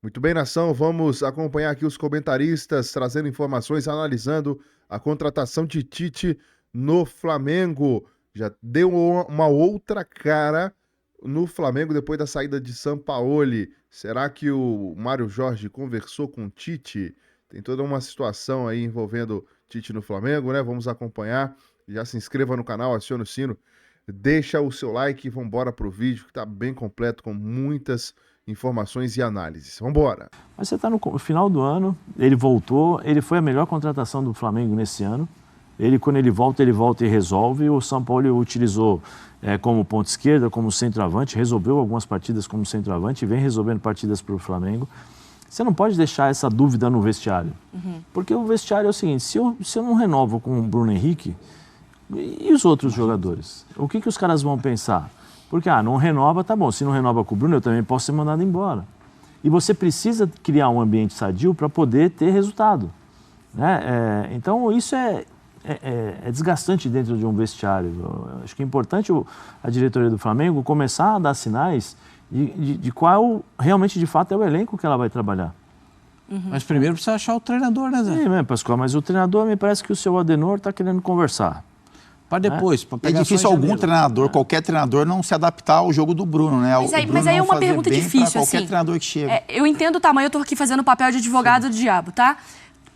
Muito bem, nação, vamos acompanhar aqui os comentaristas trazendo informações, analisando a contratação de Tite no Flamengo. Já deu uma outra cara no Flamengo depois da saída de Sampaoli. Será que o Mário Jorge conversou com Tite? Tem toda uma situação aí envolvendo Tite no Flamengo, né? Vamos acompanhar. Já se inscreva no canal, acione o sino, deixa o seu like e vamos embora pro vídeo que tá bem completo com muitas informações e análises. Vamos embora. Mas você está no final do ano, ele voltou, ele foi a melhor contratação do Flamengo nesse ano. Quando ele volta e resolve. O São Paulo utilizou como ponta esquerda, como centroavante, resolveu algumas partidas como centroavante e vem resolvendo partidas para o Flamengo. Você não pode deixar essa dúvida no vestiário. Porque o vestiário é o seguinte, se eu não renovo com o Bruno Henrique, e os outros jogadores? O que os caras vão pensar? Porque, não renova, tá bom. Se não renova com o Bruno, eu também posso ser mandado embora. E você precisa criar um ambiente sadio para poder ter resultado. Né? Então, isso é desgastante dentro de um vestiário. Eu acho que é importante a diretoria do Flamengo começar a dar sinais de qual realmente, de fato, é o elenco que ela vai trabalhar. Mas primeiro precisa achar o treinador, né, Zé? Sim, Pascoal, mas o treinador, me parece que o seu Adenor está querendo conversar. Para depois, para pegar. É difícil algum treinador, qualquer treinador, não se adaptar ao jogo do Bruno, né? Mas aí é uma pergunta difícil, qualquer treinador que chega. Eu entendo o tamanho, eu tô aqui fazendo o papel de advogado do diabo, tá?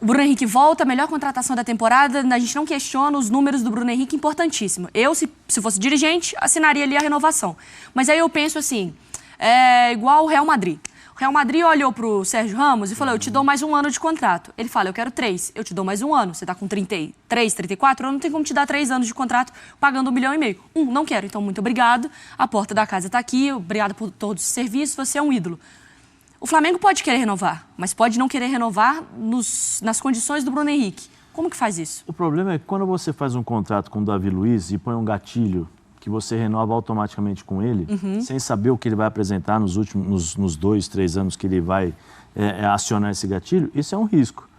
O Bruno Henrique volta, melhor contratação da temporada, a gente não questiona os números do Bruno Henrique, importantíssimo. Eu, se fosse dirigente, assinaria ali a renovação. Mas aí eu penso assim, igual o Real Madrid. O Real Madrid olhou pro Sérgio Ramos e falou, eu te dou mais um ano de contrato. Ele fala, eu quero 3, eu te dou mais um ano. Você tá com 33, 34, eu não tenho como te dar 3 anos de contrato pagando 1,5 milhão. Não quero, então muito obrigado. A porta da casa tá aqui, obrigado por todos os serviços, você é um ídolo. O Flamengo pode querer renovar, mas pode não querer renovar nas condições do Bruno Henrique. Como que faz isso? O problema é que quando você faz um contrato com o Davi Luiz e põe um gatilho que você renova automaticamente com ele, sem saber o que ele vai apresentar nos 2, 3 anos que ele vai acionar esse gatilho, isso é um risco.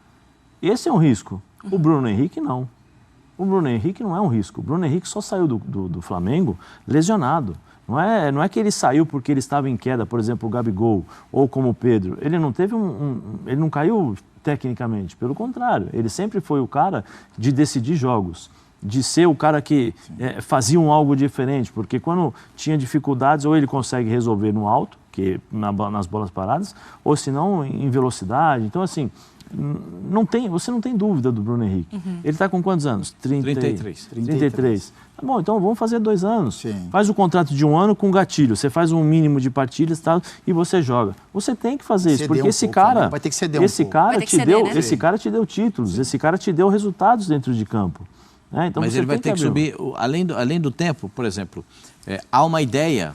Esse é um risco. O Bruno Henrique, não. O Bruno Henrique não é um risco. O Bruno Henrique só saiu do Flamengo lesionado. Não é que ele saiu porque ele estava em queda, por exemplo, o Gabigol, ou como o Pedro. Ele não teve ele não caiu tecnicamente, pelo contrário. Ele sempre foi o cara de decidir jogos, de ser o cara que fazia algo diferente, porque quando tinha dificuldades, ou ele consegue resolver no alto, nas bolas paradas, ou se não em velocidade. Então, assim, você não tem dúvida do Bruno Henrique. Ele está com quantos anos? 33. Tá bom, então vamos fazer 2 anos. Sim. Faz o contrato de 1 ano com gatilho. Você faz um mínimo de partidas e você joga. Você tem que fazer isso, porque esse cara... Vai ter que ceder um pouco. Esse cara te deu títulos, esse cara te deu resultados dentro de campo. Então mas ele vai ter que subir, além do tempo, por exemplo, há uma ideia,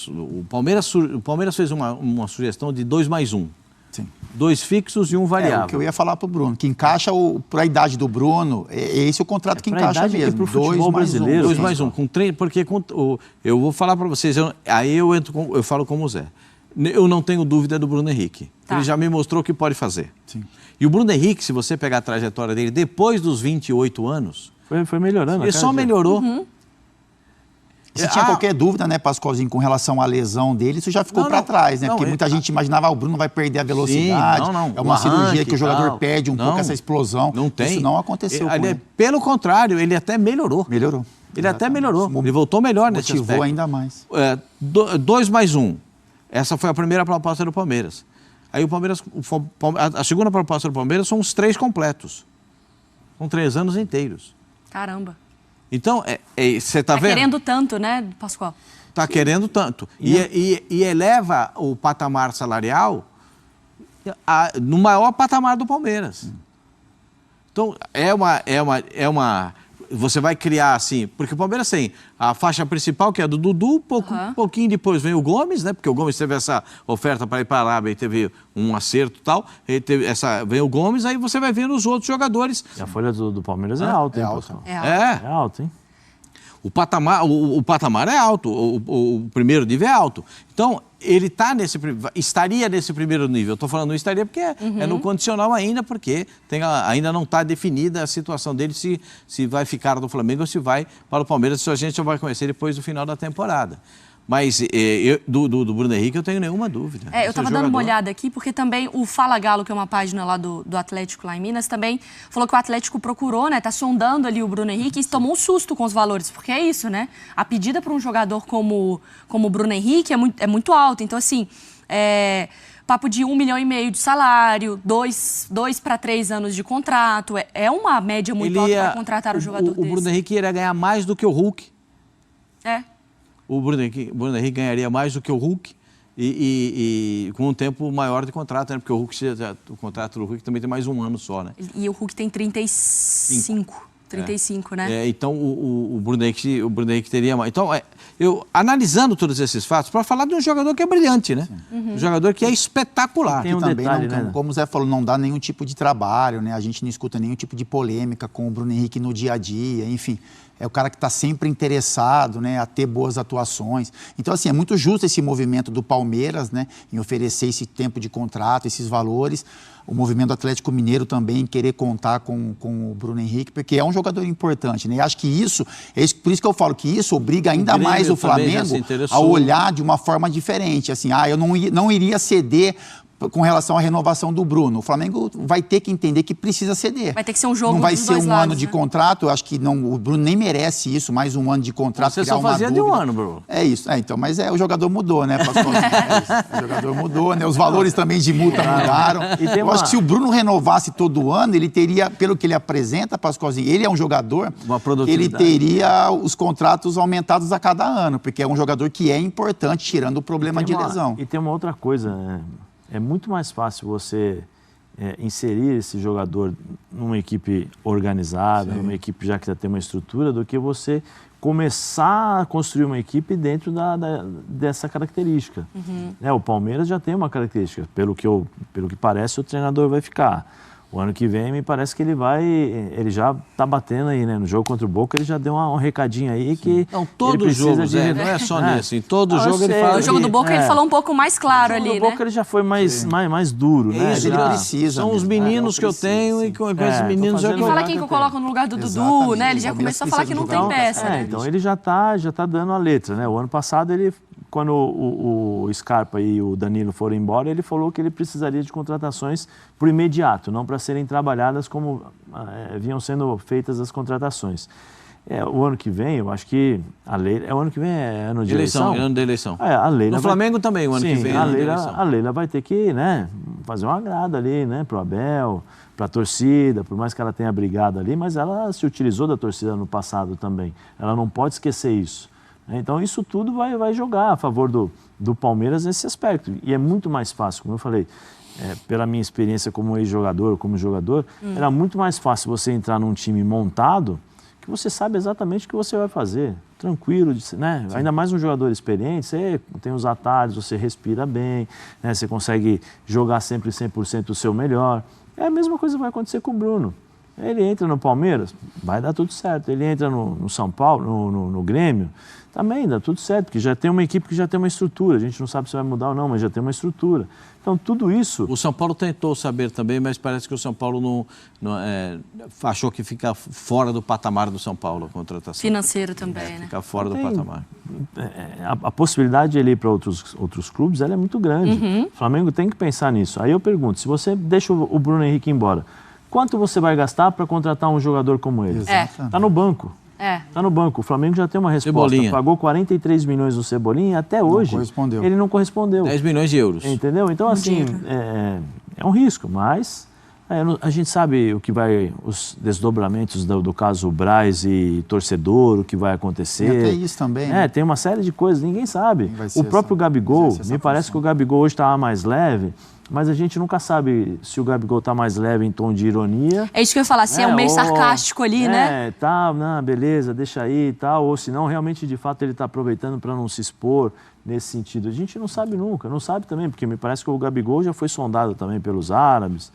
o Palmeiras fez uma sugestão de 2+1. Sim. 2 fixos e 1 variável. O que eu ia falar para o Bruno, que encaixa para a idade do Bruno, esse é o contrato que encaixa mesmo. 2+1. 2+1, porque eu vou falar para vocês, eu falo como o Zé. Eu não tenho dúvida do Bruno Henrique. Tá. Ele já me mostrou o que pode fazer. Sim. E o Bruno Henrique, se você pegar a trajetória dele depois dos 28 anos... Foi melhorando. Ele só melhorou. Se tinha qualquer dúvida, né, Pascoalzinho, com relação à lesão dele, isso já ficou para trás, né? Porque muita gente imaginava, o Bruno vai perder a velocidade, é uma cirurgia que o jogador perde um pouco essa explosão. Não tem. Isso não aconteceu com ele. Pelo contrário, ele até melhorou. Melhorou. Ele até melhorou. Ele voltou melhor nesse aspecto. Motivou ainda mais. 2+1. Essa foi a primeira proposta do Palmeiras. Aí o Palmeiras, a segunda proposta do Palmeiras são os 3 completos. São 3 anos inteiros. Caramba. Então, você está vendo? Está querendo tanto, né, Pascoal? Está querendo tanto. E eleva o patamar salarial no maior patamar do Palmeiras. Então, você vai criar assim, porque o Palmeiras tem a faixa principal, que é a do Dudu, pouquinho depois vem o Gomes, né? Porque o Gomes teve essa oferta para ir para a Arábia e teve um acerto e tal. Vem o Gomes, aí você vai vendo os outros jogadores. E a folha do Palmeiras é alta, hein, Pascoal? É alta, hein? O patamar é alto, o primeiro nível é alto. Então, ele estaria nesse primeiro nível. Estou falando não estaria porque é no condicional ainda, porque ainda não está definida a situação dele, se vai ficar no Flamengo ou se vai para o Palmeiras. Isso a gente já vai conhecer depois do final da temporada. Mas do Bruno Henrique eu tenho nenhuma dúvida. Eu estava dando uma olhada aqui, porque também o Fala Galo, que é uma página lá do Atlético lá em Minas, também falou que o Atlético procurou, né? Tá sondando ali o Bruno Henrique e tomou um susto com os valores, porque é isso, né? A pedida para um jogador como o Bruno Henrique é muito alta. Então, assim, papo de 1,5 milhão de salário, 2 para 3 anos de contrato. É uma média muito alta para contratar um jogador desse. O Bruno Henrique iria ganhar mais do que o Hulk. O Bruno Henrique ganharia mais do que o Hulk e com um tempo maior de contrato, né? Porque o contrato do Hulk também tem mais um ano só, né? E o Hulk tem 35, né? Então, o Bruno Henrique teria mais. Então, analisando todos esses fatos, para falar de um jogador que é brilhante, né? Um jogador que é espetacular. Tem também, detalhe, né? Como o Zé falou, não dá nenhum tipo de trabalho, né? A gente não escuta nenhum tipo de polêmica com o Bruno Henrique no dia a dia, enfim. É o cara que está sempre interessado, né, a ter boas atuações. Então, assim, é muito justo esse movimento do Palmeiras, né, em oferecer esse tempo de contrato, esses valores. O movimento do Atlético Mineiro também em querer contar com o Bruno Henrique, porque é um jogador importante, né? E acho que por isso que eu falo que isso obriga ainda mais o Flamengo a olhar de uma forma diferente. Assim, eu não iria ceder com relação à renovação do Bruno. O Flamengo vai ter que entender que precisa ceder. Vai ter que ser um jogo Não vai dos ser dois um lados, ano de contrato, eu acho que não, o Bruno nem merece isso, mais um ano de contrato. Você só fazia de um ano, Bruno. É isso. Então, mas o jogador mudou, né, Pascoal? O jogador mudou, né? Os valores também de multa mudaram. Eu acho que se o Bruno renovasse todo ano, ele teria, pelo que ele apresenta, Pascoalzinho, ele é um jogador, ele teria os contratos aumentados a cada ano, porque é um jogador que é importante, tirando o problema de lesão. E tem uma outra coisa, né? É muito mais fácil você inserir esse jogador numa equipe organizada, numa equipe já que já tem uma estrutura, do que você começar a construir uma equipe dentro dessa característica. O Palmeiras já tem uma característica. Pelo que parece, o treinador vai ficar. O ano que vem, me parece que ele já está batendo aí, né? No jogo contra o Boca, ele já deu um recadinho aí que... Não, todo jogo, não é só nisso. Em todo jogo ele fala... No jogo do Boca ele falou um pouco mais claro ali, né? No Boca ele já foi mais duro, né? Isso, ele precisa. São os meninos que eu tenho e com esses meninos eu... E fala quem que eu coloco no lugar do Dudu, né? Ele já começou a falar que não tem peça, né? Então ele já tá dando a letra, né? O ano passado quando o Scarpa e o Danilo foram embora, ele falou que ele precisaria de contratações por imediato, não para serem trabalhadas como vinham sendo feitas as contratações. O ano que vem, eu acho que a Leila... O ano que vem é ano de eleição? Ano de eleição. A Leila no Flamengo também, o ano que vem é ano de eleição. A Leila vai ter que, né, fazer um agrado ali, né, pro Abel, para a torcida, por mais que ela tenha brigado ali, mas ela se utilizou da torcida no passado também. Ela não pode esquecer isso. Então, isso tudo vai jogar a favor do Palmeiras nesse aspecto. E é muito mais fácil, como eu falei, pela minha experiência como ex-jogador, como jogador, era muito mais fácil você entrar num time montado que você sabe exatamente o que você vai fazer. Tranquilo, né? Ainda mais um jogador experiente, você tem os atalhos, você respira bem, né? Você consegue jogar sempre 100% o seu melhor. A mesma coisa vai acontecer com o Bruno. Ele entra no Palmeiras, vai dar tudo certo. Ele entra no São Paulo, no Grêmio, também dá tudo certo, porque já tem uma equipe que já tem uma estrutura. A gente não sabe se vai mudar ou não, mas já tem uma estrutura. Então, tudo isso... O São Paulo tentou saber também, mas parece que o São Paulo achou que fica fora do patamar do São Paulo a contratação. Financeiro também, né? Fica fora do patamar. A possibilidade de ele ir para outros clubes, ela é muito grande. O Flamengo tem que pensar nisso. Aí eu pergunto, se você deixa o Bruno Henrique embora, quanto você vai gastar para contratar um jogador como ele? Está no banco. Está no banco. O Flamengo já tem uma resposta. Cebolinha. Pagou 43 milhões no Cebolinha e até hoje ele não correspondeu. 10 milhões de euros. Entendeu? Então, assim, é um risco, mas a gente sabe o que os desdobramentos do caso Braz e torcedor, o que vai acontecer. E até isso também. Né? Tem uma série de coisas, ninguém sabe. O próprio Gabigol, me parece que o Gabigol hoje estava mais leve, mas a gente nunca sabe se o Gabigol está mais leve em tom de ironia. É isso que eu ia falar, se é um meio sarcástico ali, né? Beleza, deixa aí e tal. Ou se não, realmente, de fato, ele está aproveitando para não se expor nesse sentido. A gente não sabe nunca, não sabe também, porque me parece que o Gabigol já foi sondado também pelos árabes.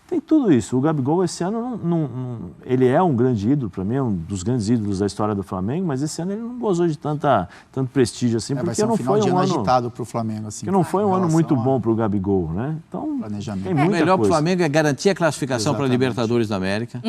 Tem tudo isso. O Gabigol, esse ano, ele é um grande ídolo, para mim, é um dos grandes ídolos da história do Flamengo, mas esse ano ele não gozou de tanto prestígio assim, porque não foi um ano agitado para o Flamengo, assim. Que não foi um ano muito bom para o Gabigol, né? Então, o melhor para o Flamengo é garantir a classificação para a Libertadores da América.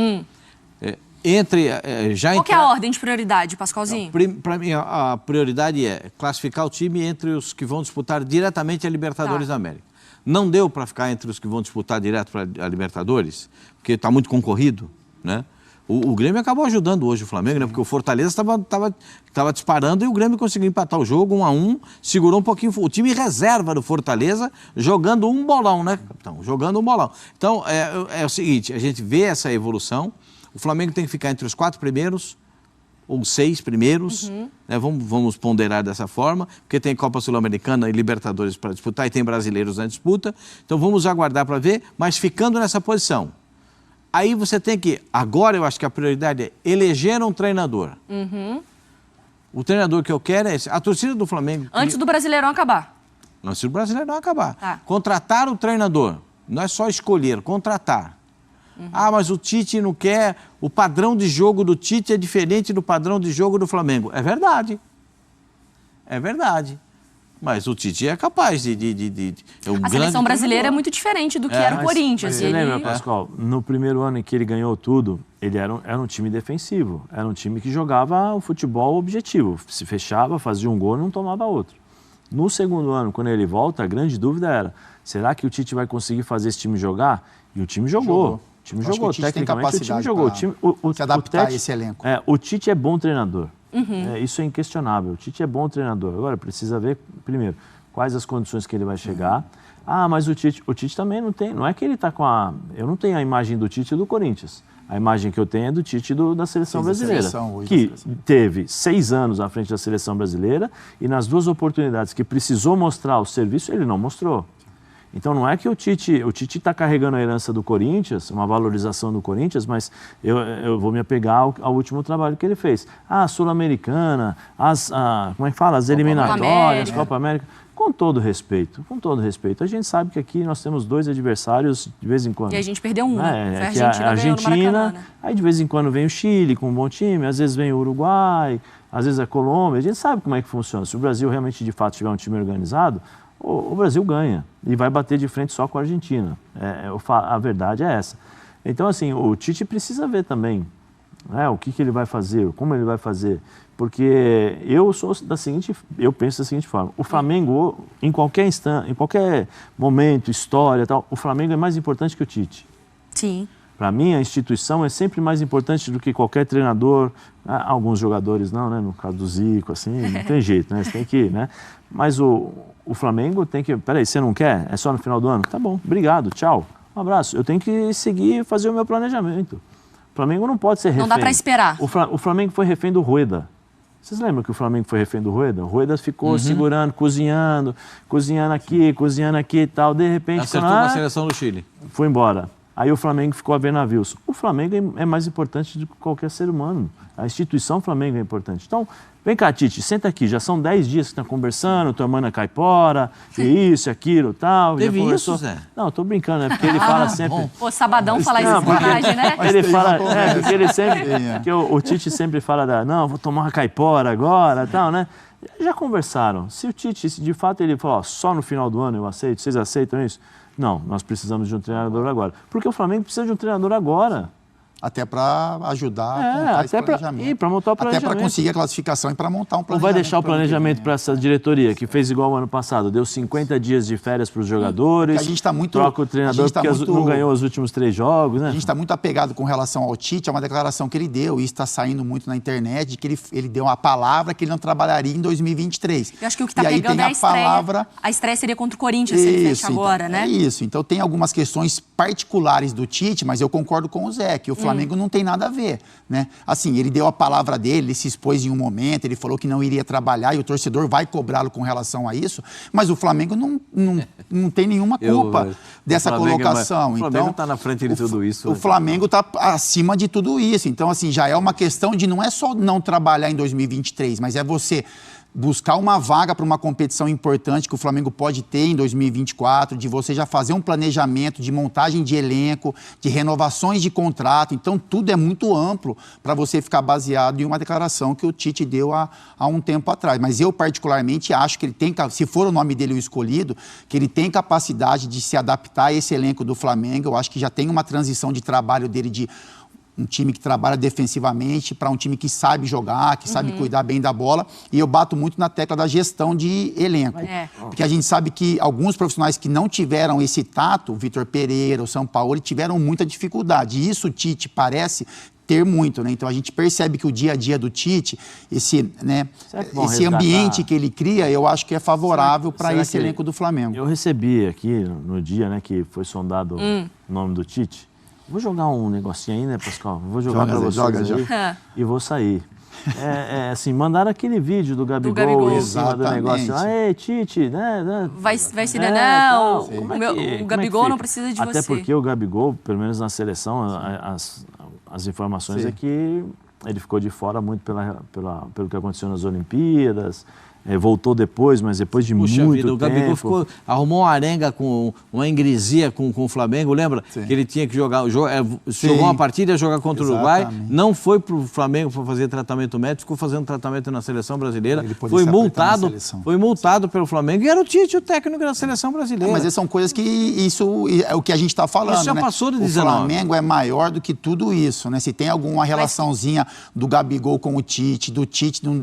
Qual que é a ordem de prioridade, Pascoalzinho? Para mim, a prioridade é classificar o time entre os que vão disputar diretamente a Libertadores da América. Não deu para ficar entre os que vão disputar direto para a Libertadores, porque está muito concorrido, né? O Grêmio acabou ajudando hoje o Flamengo, né? Porque o Fortaleza estava disparando e o Grêmio conseguiu empatar o jogo 1-1, segurou um pouquinho o time reserva do Fortaleza, jogando um bolão, né, capitão? Jogando um bolão. Então, é o seguinte, a gente vê essa evolução, o Flamengo tem que ficar entre os 4 primeiros, ou 6 primeiros, né? Vamos ponderar dessa forma, porque tem Copa Sul-Americana e Libertadores para disputar e tem brasileiros na disputa, então vamos aguardar para ver, mas ficando nessa posição. Aí você tem que, agora eu acho que a prioridade é eleger um treinador. O treinador que eu quero é esse. A torcida do Flamengo... Antes do Brasileirão acabar. Antes do Brasileirão acabar. Tá. Contratar o treinador. Não é só escolher, contratar. Mas o Tite não quer... O padrão de jogo do Tite é diferente do padrão de jogo do Flamengo. É verdade. É verdade. Mas o Tite é capaz de a seleção brasileira é muito diferente do que era o Corinthians. Você lembra, Pascoal, no primeiro ano em que ele ganhou tudo, ele era um time defensivo. Era um time que jogava o futebol objetivo. Se fechava, fazia um gol e não tomava outro. No segundo ano, quando ele volta, a grande dúvida era, será que o Tite vai conseguir fazer esse time jogar? E o time jogou. O time jogou. Tecnicamente, o time jogou. Se adaptar a esse elenco. O Tite é bom treinador. Isso é inquestionável. O Tite é bom treinador. Agora, precisa ver, primeiro, quais as condições que ele vai chegar. Mas o Tite também não tem... Não é que ele está com a... Eu não tenho a imagem do Tite do Corinthians. A imagem que eu tenho é do Tite da Seleção Brasileira. Que teve 6 anos à frente da Seleção Brasileira e nas 2 oportunidades que precisou mostrar o serviço, ele não mostrou. Então não é que o Tite está carregando a herança do Corinthians, uma valorização do Corinthians, mas eu vou me apegar ao último trabalho que ele fez. A Sul-Americana, como é que fala? As eliminatórias, Copa América. Com todo respeito. A gente sabe que aqui nós temos 2 adversários de vez em quando. E a gente perdeu um, né? Foi a Argentina, aí de vez em quando vem o Chile com um bom time, às vezes vem o Uruguai, às vezes a Colômbia. A gente sabe como é que funciona. Se o Brasil realmente, de fato, tiver um time organizado, o Brasil ganha e vai bater de frente só com a Argentina. A verdade é essa. Então, assim, o Tite precisa ver também, né, o que ele vai fazer, como ele vai fazer. Porque eu penso da seguinte forma, o Flamengo, em qualquer instante, em qualquer momento, história, tal, o Flamengo é mais importante que o Tite. Sim. Para mim, a instituição é sempre mais importante do que qualquer treinador. Alguns jogadores não, né? No caso do Zico, assim, não tem jeito, né? Você tem que ir, né? Mas o Flamengo tem que... Peraí, você não quer? É só no final do ano? Tá bom, obrigado, tchau. Um abraço. Eu tenho que seguir e fazer o meu planejamento. O Flamengo não pode ser refém. Não dá para esperar. O Flamengo foi refém do Rueda. Vocês lembram que o Flamengo foi refém do Rueda? O Rueda ficou segurando, cozinhando aqui e tal. De repente... Acertou na seleção do Chile. Foi embora. Aí o Flamengo ficou a ver navios. O Flamengo é mais importante do que qualquer ser humano. A instituição Flamengo é importante. Então, vem cá, Tite, senta aqui. Já são 10 dias que estão conversando, tomando a caipora, e isso, aquilo, tal. Teve isso, Zé? Não, tô brincando, né? Porque ele fala sempre... Pô, sabadão falar isso é sacanagem, né? Ele fala... porque ele sempre... Porque o Tite sempre fala não, vou tomar uma caipora agora, tal, né? Já conversaram. Se o Tite, de fato, ele falou, só no final do ano eu aceito, vocês aceitam isso? Não, nós precisamos de um treinador agora. Porque o Flamengo precisa de um treinador agora. Até para ajudar a montar esse planejamento. E para montar o planejamento. Até para conseguir a classificação e para montar um planejamento. Ou vai deixar o planejamento para essa diretoria, que fez igual o ano passado, deu 50 dias de férias para os jogadores, a gente tá muito, troca o treinador porque não ganhou os últimos 3 jogos, né? A gente está muito apegado com relação ao Tite, é uma declaração que ele deu, e isso está saindo muito na internet, de que ele deu uma palavra que ele não trabalharia em 2023. Eu acho que o que está pegando é a estreia. A estreia seria contra o Corinthians, se ele fecha agora, né? É isso. Então tem algumas questões particulares do Tite, mas eu concordo com o Zé, que o Flamengo não tem nada a ver, né? Assim, ele deu a palavra dele, ele se expôs em um momento, ele falou que não iria trabalhar e o torcedor vai cobrá-lo com relação a isso, mas o Flamengo não tem nenhuma culpa dessa colocação. O Flamengo está na frente de tudo isso. O Flamengo está acima de tudo isso. Então, assim, já é uma questão de não é só não trabalhar em 2023, mas é você buscar uma vaga para uma competição importante que o Flamengo pode ter em 2024, de você já fazer um planejamento de montagem de elenco, de renovações de contrato. Então, tudo é muito amplo para você ficar baseado em uma declaração que o Tite deu há um tempo atrás. Mas eu, particularmente, acho que ele tem, se for o nome dele o escolhido, que ele tem capacidade de se adaptar a esse elenco do Flamengo. Eu acho que já tem uma transição de trabalho dele de um time que trabalha defensivamente para um time que sabe jogar, que sabe cuidar bem da bola. E eu bato muito na tecla da gestão de elenco. Porque a gente sabe que alguns profissionais que não tiveram esse tato, o Vitor Pereira, o Sampaoli, tiveram muita dificuldade. E isso o Tite parece ter muito, né? Então a gente percebe que o dia a dia do Tite, esse ambiente que ele cria, eu acho que é favorável para esse elenco do Flamengo. Eu recebi aqui no dia, né, que foi sondado o nome do Tite. Vou jogar um negocinho aí, né, Pascoal? Vou jogar para vocês aí e vou sair. Assim, mandaram aquele vídeo do Gabigol em cima do negócio. Ei, Tite, né? Vai ser, não. O Gabigol não precisa de você. Até porque o Gabigol, pelo menos na seleção, as informações é que ele ficou de fora muito pelo que aconteceu nas Olimpíadas. Voltou depois, mas depois de muito tempo. O Gabigol arrumou uma arenga, uma ingresia com o Flamengo, lembra? Sim. Que ele tinha que jogar, jogou uma partida, ia jogar contra o Uruguai, não foi para o Flamengo para fazer tratamento médico, ficou fazendo tratamento na seleção brasileira, foi multado pelo Flamengo e era o Tite, o técnico da seleção brasileira. Mas são coisas que isso é o que a gente está falando, isso já passou de 19. O Flamengo é maior do que tudo isso, né? Se tem alguma relaçãozinha do Gabigol com o Tite,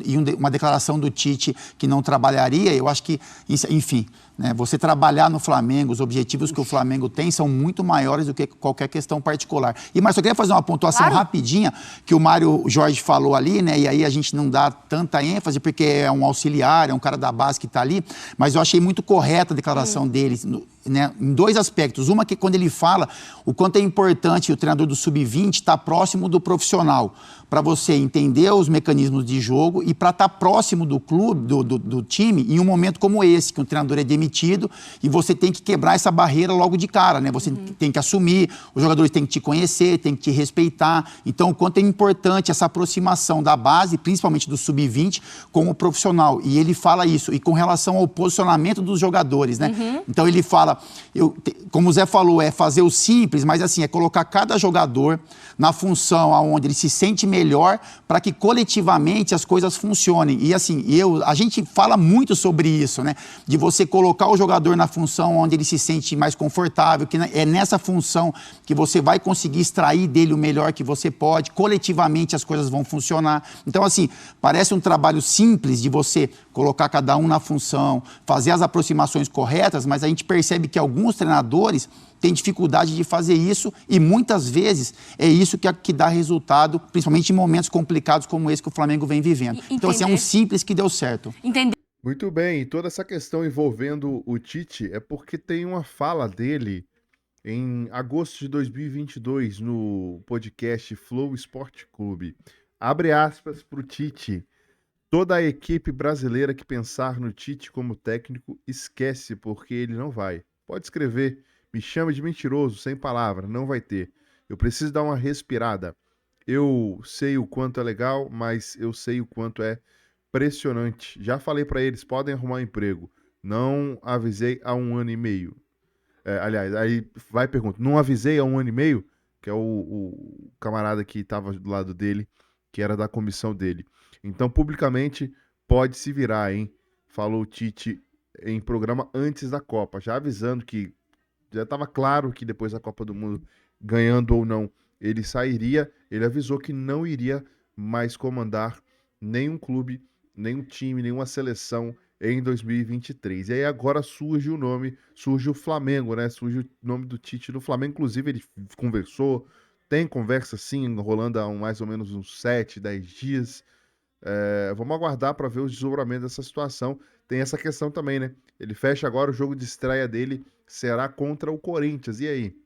e uma declaração do Tite que não trabalharia, eu acho que, enfim, né, você trabalhar no Flamengo, os objetivos que o Flamengo tem são muito maiores do que qualquer questão particular. Mas só queria fazer uma pontuação rapidinha, que o Mário Jorge falou ali, né, e aí a gente não dá tanta ênfase, porque é um auxiliar, é um cara da base que está ali, mas eu achei muito correta a declaração dele, né, em dois aspectos. Uma que quando ele fala o quanto é importante o treinador do Sub-20 estar próximo do profissional, para você entender os mecanismos de jogo e para estar próximo do clube, do time, em um momento como esse, que o treinador é demitido e você tem que quebrar essa barreira logo de cara, né? Você tem que assumir, os jogadores têm que te conhecer, têm que te respeitar. Então, o quanto é importante essa aproximação da base, principalmente do Sub-20, com o profissional. E ele fala isso. E com relação ao posicionamento dos jogadores, né? Então, ele fala, como o Zé falou, é fazer o simples, mas assim, é colocar cada jogador na função onde ele se sente melhor para que coletivamente as coisas funcionem. E assim, a gente fala muito sobre isso, né? De você colocar o jogador na função onde ele se sente mais confortável, que é nessa função que você vai conseguir extrair dele o melhor que você pode, coletivamente as coisas vão funcionar. Então, assim, parece um trabalho simples de você colocar cada um na função, fazer as aproximações corretas, mas a gente percebe que alguns treinadores têm dificuldade de fazer isso e muitas vezes é isso que dá resultado, principalmente em momentos complicados como esse que o Flamengo vem vivendo. Então, assim, é um simples que deu certo. Muito bem, e toda essa questão envolvendo o Tite é porque tem uma fala dele em agosto de 2022 no podcast Flow Esporte Clube. Abre aspas para o Tite. Toda a equipe brasileira que pensar no Tite como técnico esquece porque ele não vai. Pode escrever. Me chama de mentiroso, sem palavra, não vai ter. Eu preciso dar uma respirada. Eu sei o quanto é legal, mas eu sei o quanto é pressionante. Já falei para eles, podem arrumar um emprego. Não avisei há 1 ano e meio. Aliás, aí vai e pergunta, não avisei há 1 ano e meio? Que é o camarada que estava do lado dele, que era da comissão dele. Então, publicamente, pode se virar, hein? Falou o Tite em programa antes da Copa, já avisando que já estava claro que depois da Copa do Mundo, ganhando ou não, ele sairia. Ele avisou que não iria mais comandar nenhum clube, nenhum time, nenhuma seleção em 2023. E aí agora surge o Flamengo, né? Surge o nome do Tite no Flamengo. Inclusive ele tem conversa sim, rolando há mais ou menos uns 7, 10 dias. Vamos aguardar para ver os desdobramentos dessa situação. Tem essa questão também, né? Ele fecha agora o jogo de estreia dele, será contra o Corinthians. E aí?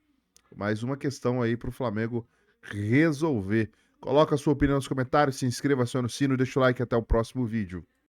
Mais uma questão aí para o Flamengo resolver. Coloca a sua opinião nos comentários, se inscreva, acione o sino, deixa o like, até o próximo vídeo.